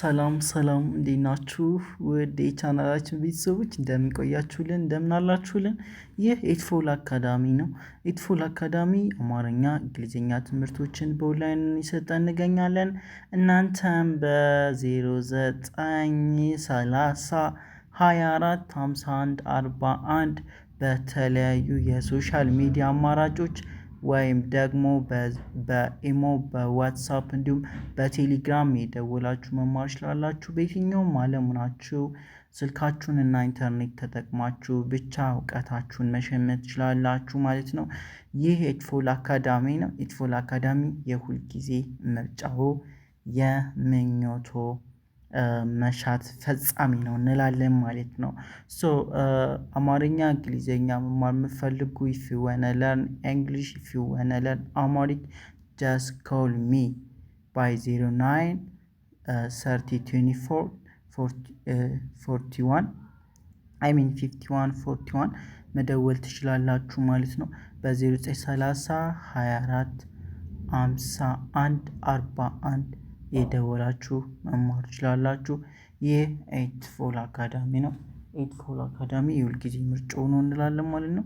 ሰላም ሰላም እንዴት ናችሁ? ውድ የቻናላችን ቤተሰቦች እንደምን ቆያችሁልን? እንደምን አላችሁልን? ይህ ኤትፎል አካዳሚ ነው። ኤትፎል አካዳሚ አማርኛ፣ እንግሊዝኛ ትምህርቶችን በኦንላይን እየሰጠን እንገኛለን። እናንተም በ0930 24 51 41 በተለያዩ የሶሻል ሚዲያ አማራጮች ወይም ደግሞ በኢሞ በዋትሳፕ እንዲሁም በቴሌግራም የደወላችሁ መማር ትችላላችሁ። በየትኛውም ዓለም ናችሁ ስልካችሁን እና ኢንተርኔት ተጠቅማችሁ ብቻ እውቀታችሁን መሸመት ትችላላችሁ ማለት ነው። ይህ ኤትፎል አካዳሚ ነው። ኤትፎል አካዳሚ የሁል ጊዜ ምርጫዎ የምኞቶ መሻት ፈጻሚ ነው እንላለን ማለት ነው። አማርኛ እንግሊዝኛ መማር የምትፈልጉ if you wanna learn English, if you wanna learn Amharic, just call me by 09 30 24 41 51 41 መደወል ትችላላችሁ ማለት ነው። በ0930 24 51 41 የደወላችሁ መማር ትችላላችሁ። ይህ ኤትፎል አካዳሚ ነው። ኤትፎል አካዳሚ የሁልጊዜ ምርጫው ነው እንላለን ማለት ነው።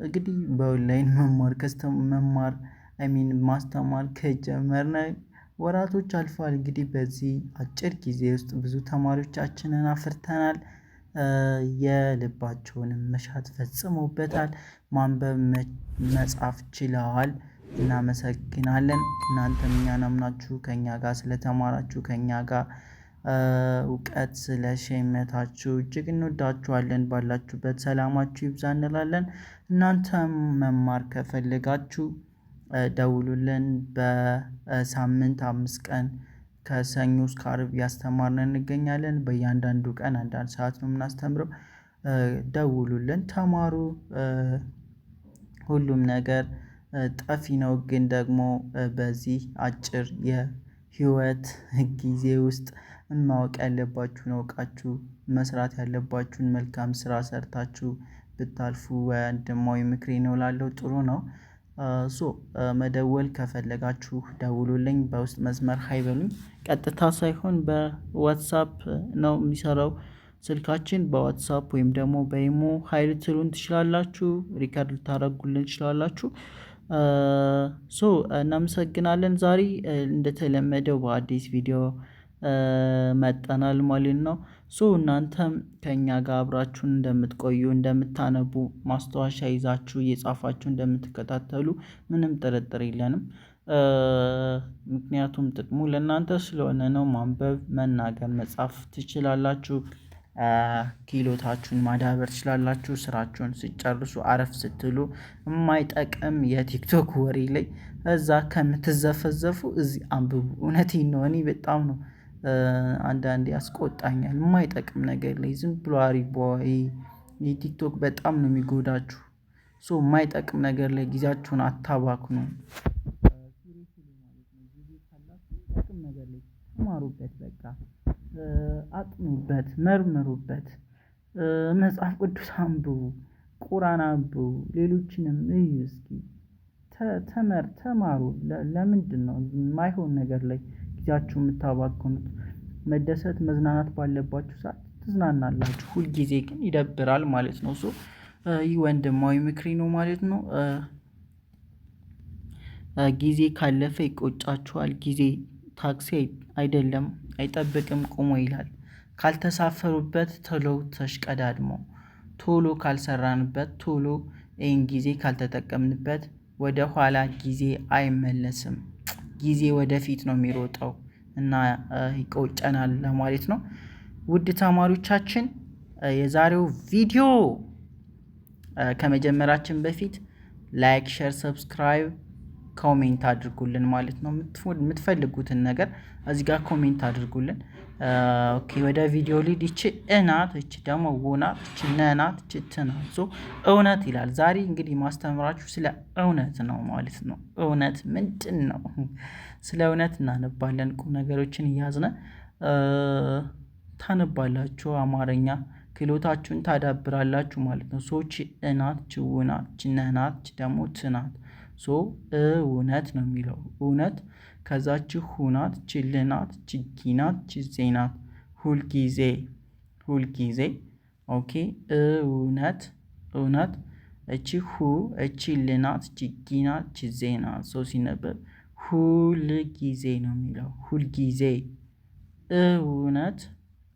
እንግዲህ በኦንላይን መማር ማስተማር ከጀመርን ወራቶች አልፏል። እንግዲህ በዚህ አጭር ጊዜ ውስጥ ብዙ ተማሪዎቻችንን አፍርተናል። የልባቸውንም መሻት ፈጽመውበታል። ማንበብ መጻፍ ችለዋል። እናመሰግናለን። እናንተም እኛን አምናችሁ ከእኛ ጋር ስለተማራችሁ ከእኛ ጋር እውቀት ስለሸመታችሁ እጅግ እንወዳችኋለን። ባላችሁበት ሰላማችሁ ይብዛ እንላለን። እናንተም መማር ከፈለጋችሁ ደውሉልን። በሳምንት 5 ቀን ከሰኞ እስከ ዓርብ ያስተማርን እንገኛለን። በእያንዳንዱ ቀን አንዳንድ ሰዓት ነው የምናስተምረው። ደውሉልን፣ ተማሩ። ሁሉም ነገር ጠፊ ነው፣ ግን ደግሞ በዚህ አጭር የህይወት ጊዜ ውስጥ ማወቅ ያለባችሁን አውቃችሁ መስራት ያለባችሁን መልካም ስራ ሰርታችሁ ብታልፉ ወንድማዊ ምክሬ ነው እላለሁ። ጥሩ ነው። መደወል ከፈለጋችሁ ደውሉልኝ። በውስጥ መስመር ሃይ በሉኝ። ቀጥታ ሳይሆን በዋትሳፕ ነው የሚሰራው ስልካችን። በዋትሳፕ ወይም ደግሞ በኢሞ ሃይ ልትሉን ትችላላችሁ። ሪከርድ ልታደርጉልን ትችላላችሁ። እናመሰግናለን። ዛሬ እንደተለመደው በአዲስ ቪዲዮ መጠናል ማለት ነው። እናንተም ከኛ ጋር አብራችሁን እንደምትቆዩ እንደምታነቡ ማስታወሻ ይዛችሁ እየጻፋችሁ እንደምትከታተሉ ምንም ጥርጥር የለንም። ምክንያቱም ጥቅሙ ለእናንተ ስለሆነ ነው። ማንበብ፣ መናገር፣ መጻፍ ትችላላችሁ። ክህሎታችሁን ማዳበር ትችላላችሁ። ስራችሁን ሲጨርሱ አረፍ ስትሉ የማይጠቅም የቲክቶክ ወሬ ላይ እዛ ከምትዘፈዘፉ እዚህ አንብቡ። እውነቴን ነው። እኔ በጣም ነው አንዳንዴ ያስቆጣኛል። የማይጠቅም ነገር ላይ ዝም ብሎ አሪቦይ የቲክቶክ በጣም ነው የሚጎዳችሁ። የማይጠቅም ነገር ላይ ጊዜያችሁን አታባክኑ። ጥቅም ነገር ላይ ተማሩበት። በቃ አጥኑበት፣ መርምሩበት። መጽሐፍ ቅዱስ አንብቡ፣ ቁርአን አንብቡ፣ ሌሎችንም እዩ። እስኪ ተማሩ። ለምንድነው የማይሆን ነገር ላይ ጊዜያችሁ የምታባክኑት? መደሰት መዝናናት ባለባችሁ ሰዓት ትዝናናላችሁ። ሁል ጊዜ ግን ይደብራል ማለት ነው። ይህ ወንድማዊ ምክሬ ነው ማለት ነው። ጊዜ ካለፈ ይቆጫችኋል። ጊዜ ታክሲ አይደለም፣ አይጠብቅም፣ ቆሞ ይላል። ካልተሳፈሩበት ቶሎ ተሽቀዳድሞ፣ ቶሎ ካልሰራንበት፣ ቶሎ ይህን ጊዜ ካልተጠቀምንበት ወደ ኋላ ጊዜ አይመለስም። ጊዜ ወደፊት ነው የሚሮጠው እና ይቆጨናል ለማለት ነው። ውድ ተማሪዎቻችን የዛሬው ቪዲዮ ከመጀመራችን በፊት ላይክ፣ ሼር፣ ሰብስክራይብ፣ ኮሜንት አድርጉልን ማለት ነው። የምትፈልጉትን ነገር እዚህ ጋር ኮሜንት አድርጉልን። ኦኬ፣ ወደ ቪዲዮ ሊድ። እቺ እናት፣ እቺ ደግሞ ውናት፣ እቺ ነናት፣ እቺ ትናት። እውነት ይላል። ዛሬ እንግዲህ ማስተምራችሁ ስለ እውነት ነው ማለት ነው። እውነት ምንድን ነው? ስለ እውነት እናነባለን። ቁም ነገሮችን እያዝነ ታነባላችሁ። አማርኛ ክህሎታችሁን ታዳብራላችሁ ማለት ነው። እቺ እናት፣ እቺ ውናት፣ እቺ ነናት፣ እቺ ደግሞ ትናት። እውነት ነው የሚለው። እውነት ከዛች ሁናት ችልናት ችጊናት ችዜናት ሁልጊዜ ሁልጊዜ። ኦኬ እውነት እውነት እቺ እቺ ልናት ችጊናት ችዜናት ሰው ሲነበብ ሁል ጊዜ ነው የሚለው ሁልጊዜ። እውነት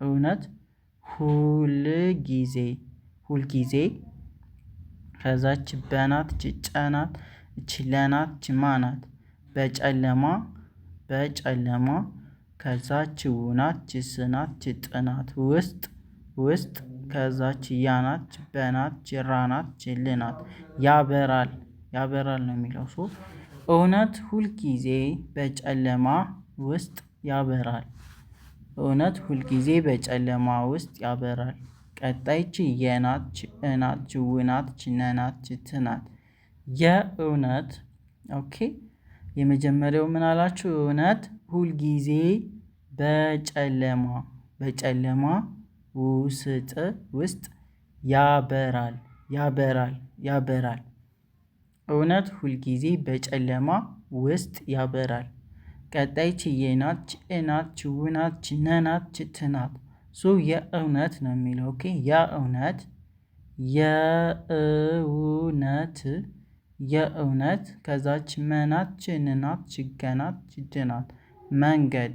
እውነት ሁል ጊዜ ሁልጊዜ። ከዛች በናት ጭጨናት ችለናት ችማናት በጨለማ በጨለማ። ከዛች ውናት ችስናት ችጥናት ውስጥ ውስጥ። ከዛች ያናት በናት ችራናት ችልናት ያበራል ያበራል ነው የሚለው ሶ እውነት ሁልጊዜ በጨለማ ውስጥ ያበራል። እውነት ሁልጊዜ በጨለማ ውስጥ ያበራል። ቀጣይ የናት ችእናት ችውናት ችነናት ችትናት የእውነት። ኦኬ የመጀመሪያው ምን አላችሁ? እውነት ሁልጊዜ በጨለማ በጨለማ ውስጥ ያበራል ያበራል ያበራል። እውነት ሁልጊዜ በጨለማ ውስጥ ያበራል። ቀጣይ የናት ችእናት ችውናት ችነናት ችትናት ሶ የእውነት ነው የሚለው። ኦኬ የእውነት የእውነት የእውነት። ከዛች መናት ችንናት ችገናት ችድናት መንገድ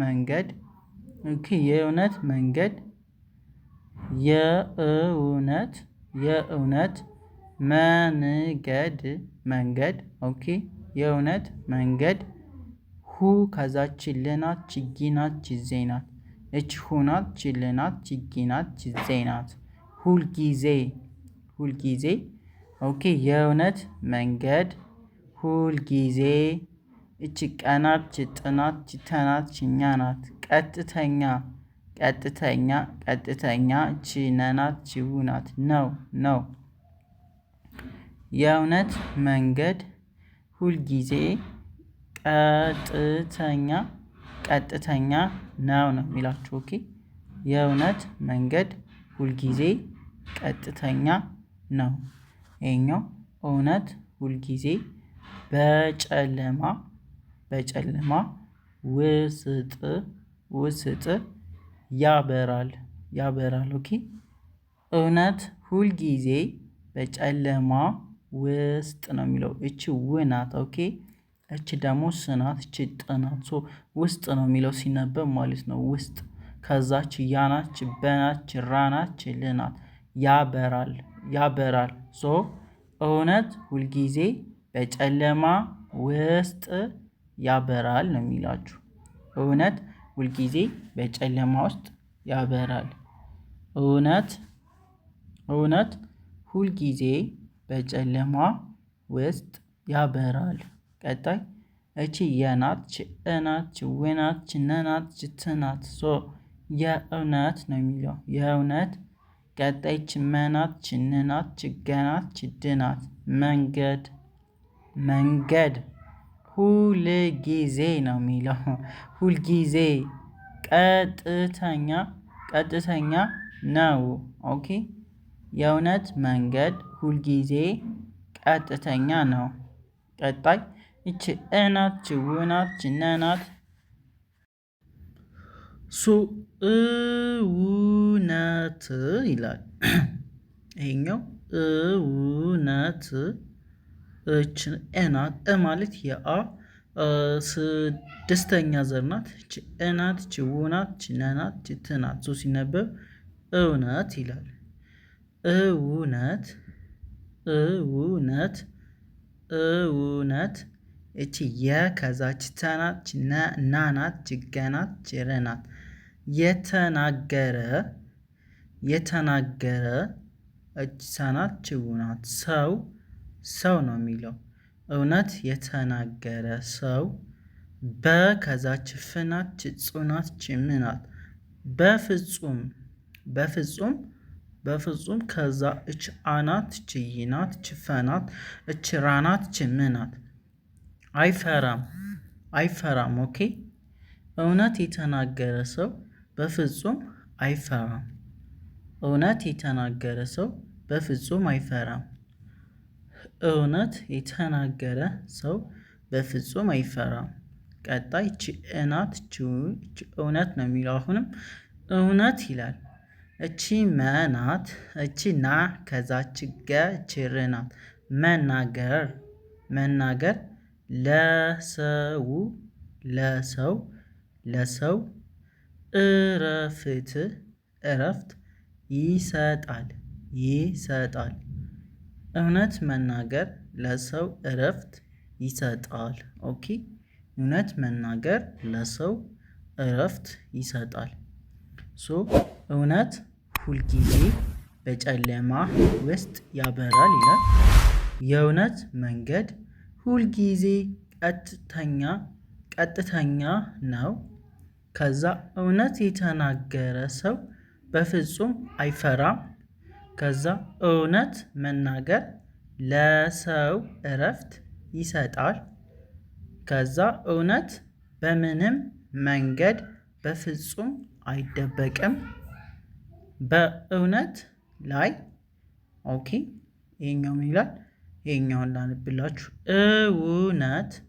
መንገድ። ኦኬ የእውነት መንገድ የእውነት የእውነት መንገድ መንገድ። ኦኬ የእውነት መንገድ ሁ ከዛች ልናት ችጊናት ችዜናት እች ሁናት ችልናት ችጊናት ችዜናት ሁልጊዜ ሁልጊዜ። ኦኬ የእውነት መንገድ ሁልጊዜ። እች ቀናት ችጥናት ችተናት ችኛናት ቀጥተኛ ቀጥተኛ ቀጥተኛ ችነናት ችውናት ነው ነው። የእውነት መንገድ ሁልጊዜ ቀጥተኛ ቀጥተኛ ነው ነው የሚላችሁ። ኦኬ የእውነት መንገድ ሁልጊዜ ቀጥተኛ ነው። ይሄኛው እውነት ሁልጊዜ በጨለማ በጨለማ ውስጥ ውስጥ ያበራል ያበራል። ኦኬ እውነት ሁልጊዜ በጨለማ ውስጥ ነው የሚለው። እቺ ውናት። ኦኬ እቺ ደግሞ ስናት እቺ ጥናት ሶ ውስጥ ነው የሚለው ሲነበብ ማለት ነው። ውስጥ ከዛች ያናች በናች ራናች ልናት ያበራል ያበራል። ሶ እውነት ሁልጊዜ በጨለማ ውስጥ ያበራል ነው የሚላችሁ። እውነት ሁልጊዜ በጨለማ ውስጥ ያበራል። እውነት እውነት ሁልጊዜ በጨለማ ውስጥ ያበራል። ቀጣይ እቺ የናት ችእናት ችውናት ችነናት ችትናት ሶ የእውነት ነው የሚለው የእውነት። ቀጣይ ችመናት ችንናት ችገናት ችድናት መንገድ መንገድ ሁልጊዜ ነው የሚለው ሁልጊዜ ቀጥተኛ ቀጥተኛ ነው። ኦኬ የእውነት መንገድ ሁልጊዜ ቀጥተኛ ነው። ቀጣይ እቺ እናት ችውናት ችነናት ሱ እውነት ይላል። ይሄኛው እውነት እች እናት ማለት የአ ስድስተኛ ዘር ናት። እች እናት ችውናት ችነናት ችትናት ሶ ሲነበብ እውነት ይላል። እውነት እውነት እውነት። እቺ የከዛች ተናት ናናት ችገናት ችረናት የተናገረ የተናገረ እች ሰናት ችውናት ሰው ሰው ነው የሚለው። እውነት የተናገረ ሰው በከዛች ፍናት ችጹናት ችምናት በፍጹም በፍጹም በፍጹም። ከዛ እች አናት ችይናት ችፈናት እች ራናት ችምናት አይፈራም አይፈራም። ኦኬ እውነት የተናገረ ሰው በፍጹም አይፈራም። እውነት የተናገረ ሰው በፍጹም አይፈራም። እውነት የተናገረ ሰው በፍጹም አይፈራም። ቀጣይ እቺ እናት እቺ እውነት ነው የሚለው አሁንም እውነት ይላል። እቺ መናት እቺ ና ከዛች ገ እቺ ር ናት። መናገር መናገር ለሰው ለሰው እረፍት ይሰጣል። እውነት መናገር ለሰው እረፍት ይሰጣል። ኦኬ እውነት መናገር ለሰው እረፍት ይሰጣል። እውነት ሁልጊዜ በጨለማ ውስጥ ያበራል ይላል። የእውነት መንገድ ሁልጊዜ ቀጥተኛ ነው። ከዛ እውነት የተናገረ ሰው በፍጹም አይፈራም። ከዛ እውነት መናገር ለሰው እረፍት ይሰጣል። ከዛ እውነት በምንም መንገድ በፍጹም አይደበቅም። በእውነት ላይ ኦኬ ይሄኛው ምን ይላል? ይሄኛውን ላንብላችሁ። እውነት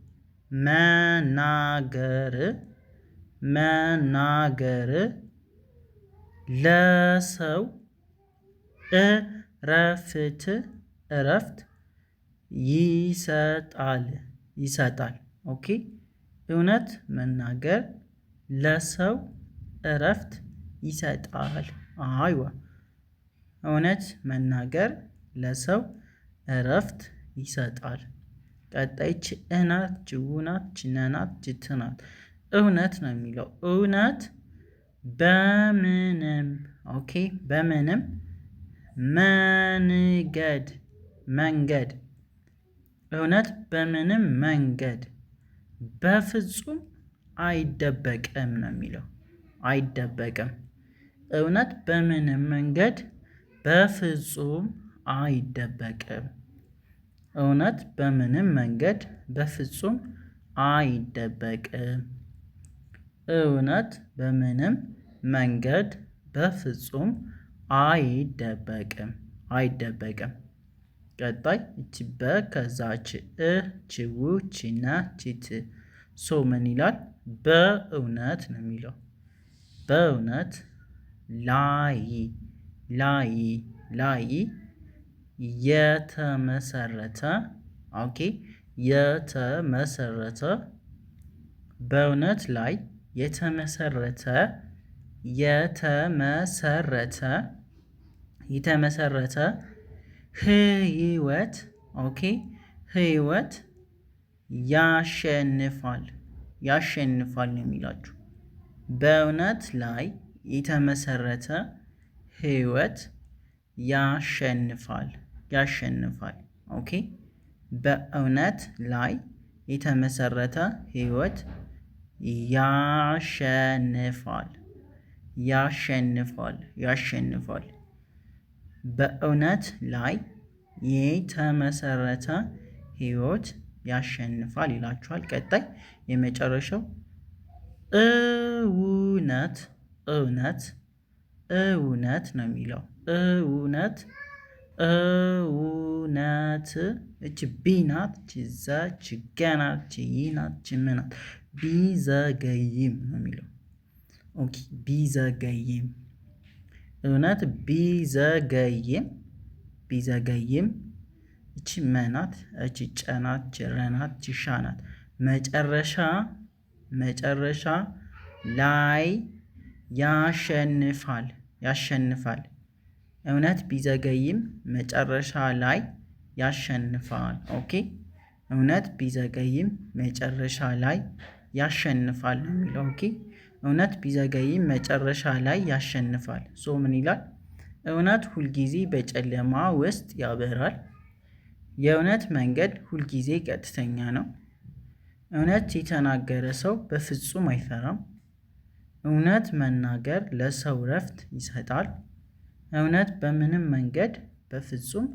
መናገር ለሰው እረፍት ይሰጣል። ኦኬ እውነት መናገር ለሰው እረፍት ይሰጣል። አይዋ እውነት መናገር ለሰው እረፍት ይሰጣል። ቀጣይ ችእናት ጅውናት ችነናት ጅትናት እውነት ነው የሚለው እውነት በምንም መንገድ እውነት በምንም መንገድ በፍጹም አይደበቅም ነው የሚለው። አይደበቅም። እውነት በምንም መንገድ በፍጹም አይደበቅም። እውነት በምንም መንገድ በፍጹም አይደበቅም። እውነት በምንም መንገድ በፍጹም አይደበቅም። ቀጣይ እቺ በ ከዛች ችው ቺና ቺት ምን ይላል? በእውነት ነው የሚለው። በእውነት ላይ የተመሰረተ በእውነት ላይ የተመሰረተ ህይወት ያሸንፋል ነው የሚላችሁ። በእውነት ላይ የተመሰረተ ህይወት ያሸንፋል። ኦኬ በእውነት ላይ የተመሰረተ ህይወት ያሸንፋል። በእውነት ላይ የተመሰረተ ህይወት ያሸንፋል ይላችኋል። ቀጣይ የመጨረሻው እውነት ነው የሚለው። እውነት እች ቢ ናት። ችዛ ችገናት ችይናት ችምናት ቢዘገይም ነው የሚለው። ኦኬ ቢዘገይም እውነት ቢዘገይም እቺ መናት እቺ ጨናት ችረናት ችሻናት መጨረሻ ላይ ያሸንፋል። እውነት ቢዘገይም መጨረሻ ላይ ያሸንፋል። ኦኬ እውነት ቢዘገይም መጨረሻ ላይ ያሸንፋል ነው የሚለው። ኦኬ እውነት ቢዘገይም መጨረሻ ላይ ያሸንፋል። ምን ይላል? እውነት ሁልጊዜ በጨለማ ውስጥ ያበራል። የእውነት መንገድ ሁልጊዜ ቀጥተኛ ነው። እውነት የተናገረ ሰው በፍጹም አይፈራም። እውነት መናገር ለሰው እረፍት ይሰጣል። እውነት በምንም መንገድ በፍጹም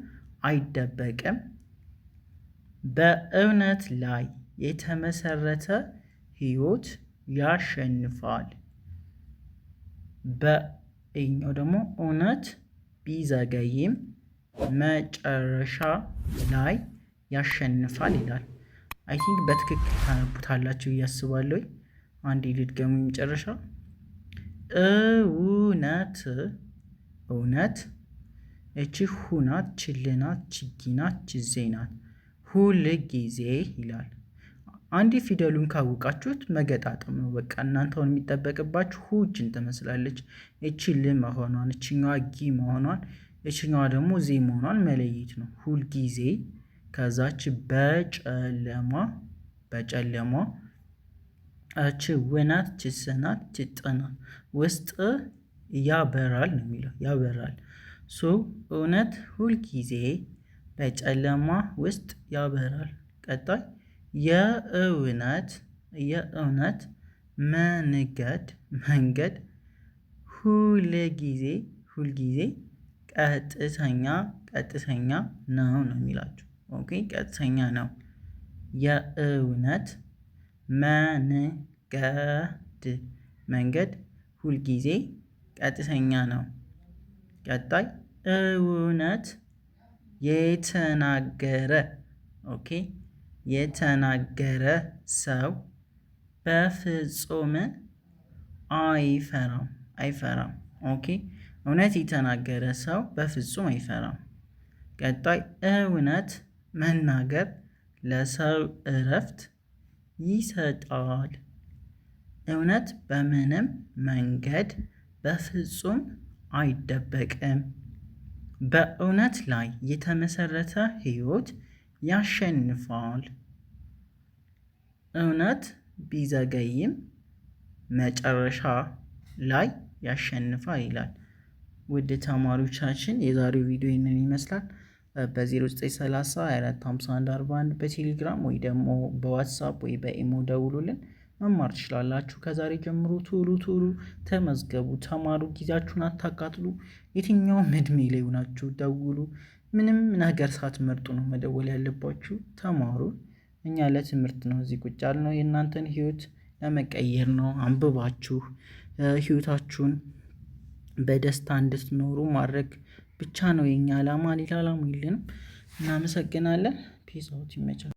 አይደበቅም። በእውነት ላይ የተመሰረተ ህይወት ያሸንፋል። በእኛው ደግሞ እውነት ቢዘገይም መጨረሻ ላይ ያሸንፋል ይላል። አይ ቲንክ በትክክል ታነቡታላችሁ ብዬ አስባለሁ። አንዴ ልድገሙ መጨረሻ። እውነት እውነት። እቺ ሁናት፣ ችልናት፣ ችጊናት፣ ችዜናት፣ ሁል ጊዜ ይላል። አንዴ ፊደሉን ካወቃችሁት መገጣጠም ነው በቃ። እናንተውን የሚጠበቅባችሁ ሁችን ትመስላለች። እቺ ል መሆኗን፣ እችኛዋ ጊ መሆኗን፣ እችኛዋ ደግሞ ዜ መሆኗን መለየት ነው። ሁል ጊዜ ከዛች በጨለማ እች ውናት፣ ችስናት፣ ችጥናት ውስጥ ያበራል ነው የሚለው። ያበራል። እውነት ሁል ጊዜ በጨለማ ውስጥ ያበራል። ቀጣይ የእውነት መንገድ ሁልጊዜ ቀጥተኛ ነው የሚላችሁ። ኦኬ፣ ቀጥተኛ ነው። የእውነት መንገድ ሁልጊዜ ቀጥተኛ ነው። ቀጣይ እውነት የተናገረ ሰው በፍጹም አይፈራም። ኦኬ፣ እውነት የተናገረ ሰው በፍጹም አይፈራም። ቀጣይ እውነት መናገር ለሰው እረፍት ይሰጣል። እውነት በምንም መንገድ በፍጹም አይደበቅም። በእውነት ላይ የተመሰረተ ሕይወት ያሸንፋል። እውነት ቢዘገይም መጨረሻ ላይ ያሸንፋል ይላል። ውድ ተማሪዎቻችን የዛሬው ቪዲዮ ይህንን ይመስላል። በ0930 245141 በቴሌግራም ወይ ደግሞ በዋትሳፕ ወይ በኢሞ ደውሉልን፣ መማር ትችላላችሁ። ከዛሬ ጀምሮ ቶሎ ተመዝገቡ፣ ተማሩ፣ ጊዜያችሁን አታቃጥሉ። የትኛውም እድሜ ላይ ሆናችሁ ደውሉ። ምንም ነገር ሳትመርጡ ነው መደወል ያለባችሁ። ተማሩ። እኛ ለትምህርት ነው እዚህ ቁጭ ያልነው፣ የእናንተን ህይወት ለመቀየር ነው። አንብባችሁ ህይወታችሁን በደስታ እንድትኖሩ ማድረግ ብቻ ነው የኛ ዓላማ። ሌላ ዓላማ የለንም። እናመሰግናለን። ፒስ አውት። ይመቻል።